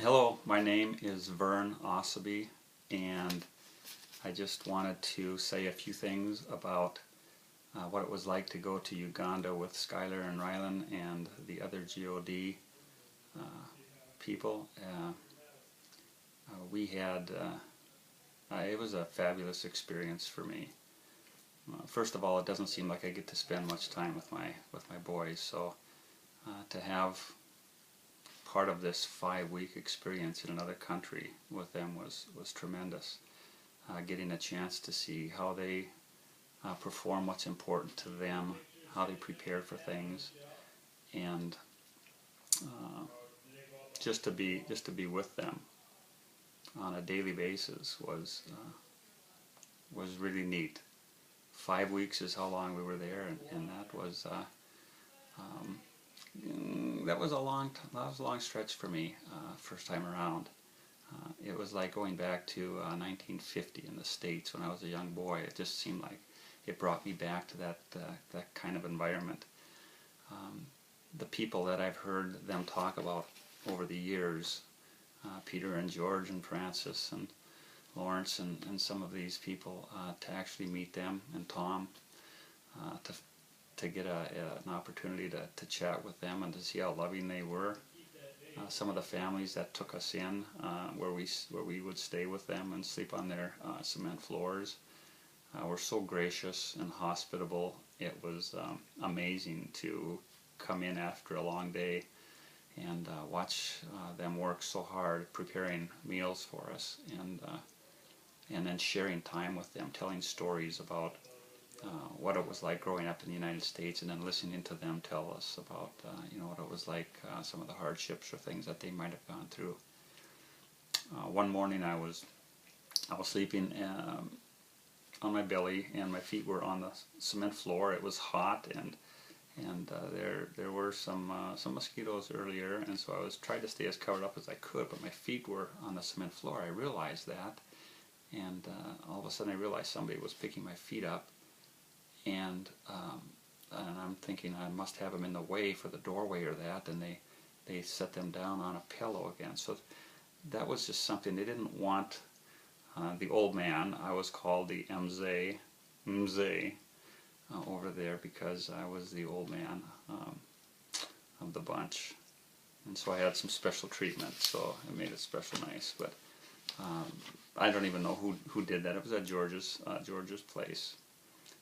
Hello, my name is Vern Ossaby, and I just wanted to say a few things about what it was like to go to Uganda with Skylar and Rylan and the other GOD uh, people. We had, it was a fabulous experience for me. First of all, it doesn't seem like I get to spend much time with my boys, so to have part of this 5-week experience in another country with them was tremendous. Getting a chance to see how they perform what's important to them, how they prepare for things, and uh, just to be with them on a daily basis was really neat. 5 weeks is how long we were there, and that was a long stretch for me. First time around. It was like going back to 1950 in the States when I was a young boy. It just seemed like it brought me back to that kind of environment. The people that I've heard them talk about over the years, Peter and George and Francis and Lawrence and some of these people, to actually meet them, and Tom, to get an opportunity to chat with them and to see how loving they were. Some of the families that took us in, where we would stay with them and sleep on their cement floors, were so gracious and hospitable. It was amazing to come in after a long day and watch them work so hard preparing meals for us, and then sharing time with them, telling stories about what it was like growing up in the United States, and then listening to them tell us about what it was like, some of the hardships or things that they might have gone through. One morning I was sleeping on my belly, and my feet were on the cement floor. It was hot, and there were some mosquitoes earlier, and so I was trying to stay as covered up as I could, but my feet were on the cement floor. I realized that, and all of a sudden I realized somebody was picking my feet up, and I'm thinking I must have them in the way for the doorway or that, and they set them down on a pillow again. So that was just something they didn't want. The old man, I was called the Mzee, over there because I was the old man of the bunch, and so I had some special treatment, so it made it special nice. But I don't even know who did that. It was at George's place.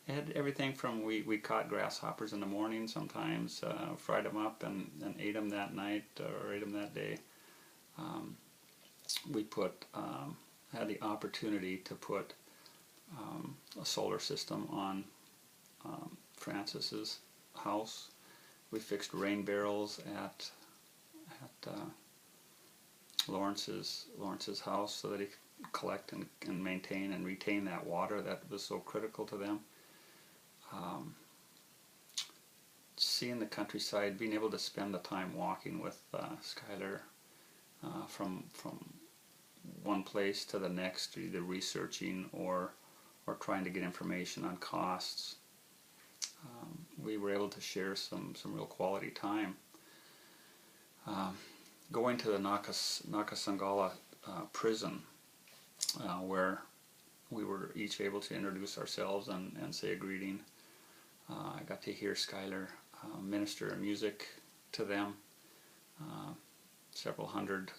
It had everything from we caught grasshoppers in the morning sometimes, fried them up and ate them that night or ate them that day. We had the opportunity to put a solar system on Francis's house. We fixed rain barrels at Lawrence's house so that he could collect and maintain and retain that water that was so critical to them. Seeing the countryside, being able to spend the time walking with Skylar from one place to the next, either researching or trying to get information on costs. We were able to share some real quality time. Going to the Nakasangala prison, where we were each able to introduce ourselves and say a greeting. I got to hear Skylar minister music to them. Several hundred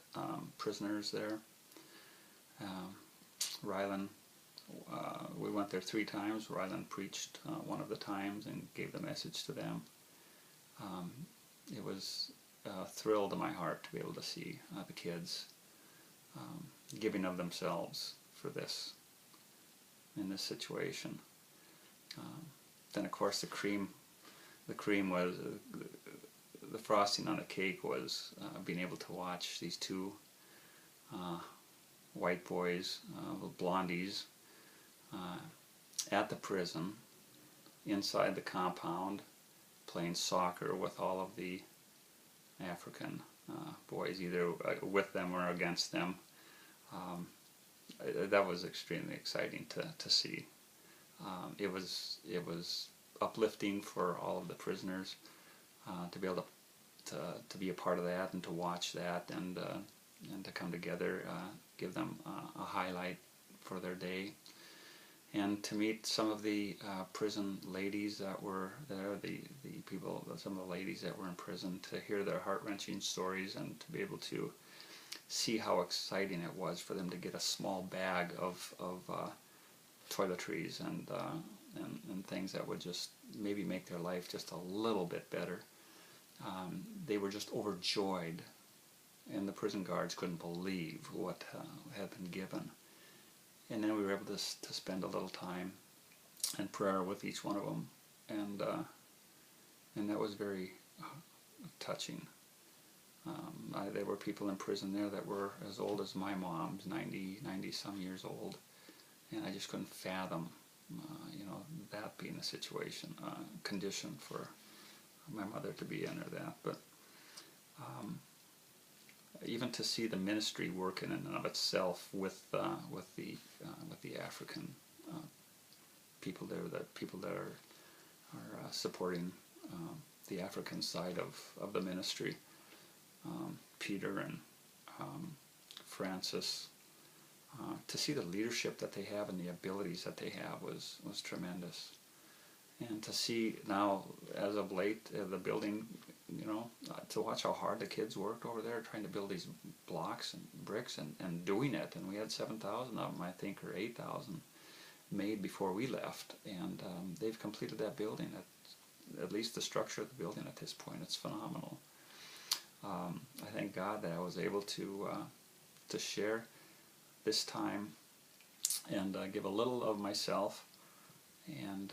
prisoners there. Rylan, we went there 3 times. Rylan preached one of the times and gave the message to them. It was a thrill to my heart to be able to see the kids giving of themselves for this, in this situation. Then of course the cream was, the frosting on the cake was being able to watch these 2 white boys, blondies, at the prison, inside the compound, playing soccer with all of the African boys, either with them or against them. That was extremely exciting to see. It was uplifting for all of the prisoners to be able to be a part of that and to watch that, and and to come together, give them a highlight for their day, and to meet some of the prison ladies that were there, the people, some of the ladies that were in prison, to hear their heart-wrenching stories and to be able to see how exciting it was for them to get a small bag of toiletries and things that would just maybe make their life just a little bit better. They were just overjoyed, and the prison guards couldn't believe what had been given. And then we were able to spend a little time in prayer with each one of them, and that was very touching. There were people in prison there that were as old as my mom's, 90 some years old, and I just couldn't fathom, that being a situation, condition for my mother to be in, or that. But even to see the ministry work in and of itself with the African people there, that people that are supporting the African side of the ministry, Peter and Francis, to see the leadership that they have and the abilities that they have was tremendous. And to see now, as of late, the building, to watch how hard the kids worked over there trying to build these blocks and bricks and doing it. And we had 7,000 of them, I think, or 8,000 made before we left. And they've completed that building, at least the structure of the building at this point. It's phenomenal. I thank God that I was able to share this time and give a little of myself, and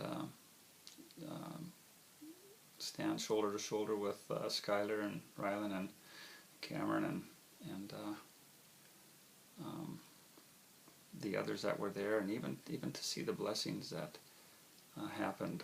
stand shoulder to shoulder with Skylar and Rylan and Cameron and the others that were there, and even to see the blessings that happened